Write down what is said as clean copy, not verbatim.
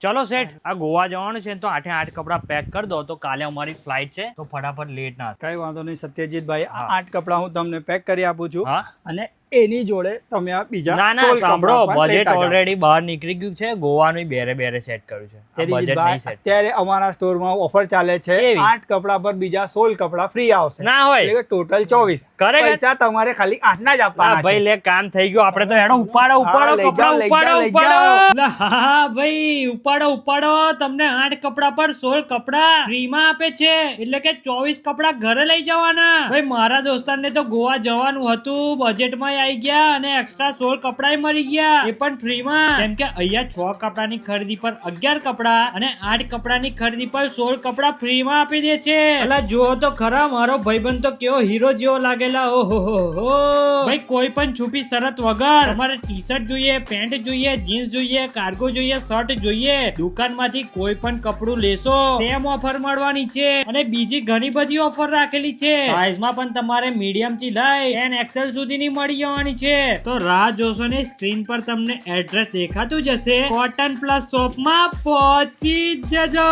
ચલો સેઠ, આ ગોવા જવાનું છે તો 8 કપડા પેક કરી દો, તો કાલે અમારી ફ્લાઇટ છે તો ફટાફટ લેટ ના થાય. કઈ વાંધો નહીં સત્યજીતભાઈ, આ 8 કપડા હું તમને પેક કરી આપું છું. હા, અને એની જોડે તમે આ બીજા ના ના 16 સાંભળો, કપડાં પણ બજેટ લેતા જાઓ. ઓલરેડી બહાર નીકળી ગયું છે. ગોવાનું બેરે સેટ કર્યું છે. આ બજેટ તેજજીતભાઈ, નહીં સેટ. અત્યારે અમારા સ્ટોરમાં ઓફર ચાલે છે. કેવી? 8 કપડા પર બીજા 16 કપડા ફ્રી આવશે. ના હોય. એટલે કે ટોટલ 24. ખરેખર? પૈસા તમારે ખાલી 8 ના જ હા આપવાના ભાઈ છે. લે, કામ થઈ ગયું. આપણે તો હેડો ઉપાડો લઈ કપડા જાઓ, લઈ ઉપાડો જાઓ, લઈ જાઓ. લા, હા ભાઈ ઉપાડો. તમને 8 કપડા પર 16 કપડા ફ્રી માં આપે છે. એટલે કે 24 કપડા ઘરે લઈ જવાના. ભાઈ મારા દોસ્તારને તો ગોવા જવાનું હતું, બજેટમાં આવી ગયા અને એક્સ્ટ્રા 16 કપડા મળી ગયા, એ પણ ફ્રી માં. કેમ કે અહીંયા 6 કપડાની ખરીદી પર 11 કપડા અને 8 કપડાની ખરીદી પર 16 કપડા ફ્રી માં આપી દે છે. એટલે જુઓ તો ખરા, મારો ભાઈબંધ તો કેવો હીરો જેવો લાગેલા. ઓહો ભાઈ, કોઈ પણ છુપી શરત વગર તમારે ટી શર્ટ જોઈએ, પેન્ટ જોઈએ, જીન્સ જોઈએ, કાર્ગો જોઈએ, શર્ટ જોઈએ, દુકાનમાંથી કોઈ પણ કપડું લેશો સેમ ઓફર મળવાની છે. અને બીજી ઘણી બધી ઓફર રાખેલી છે. સાઈઝમાં પણ તમારે મીડિયમ થી લઈ XL સુધીની મળી જવાની છે. તો રાહ જોશો ને, સ્ક્રીન પર તમને એડ્રેસ દેખાતું જશે. કોટન પ્લસ શોપમાં પહોંચી જજો.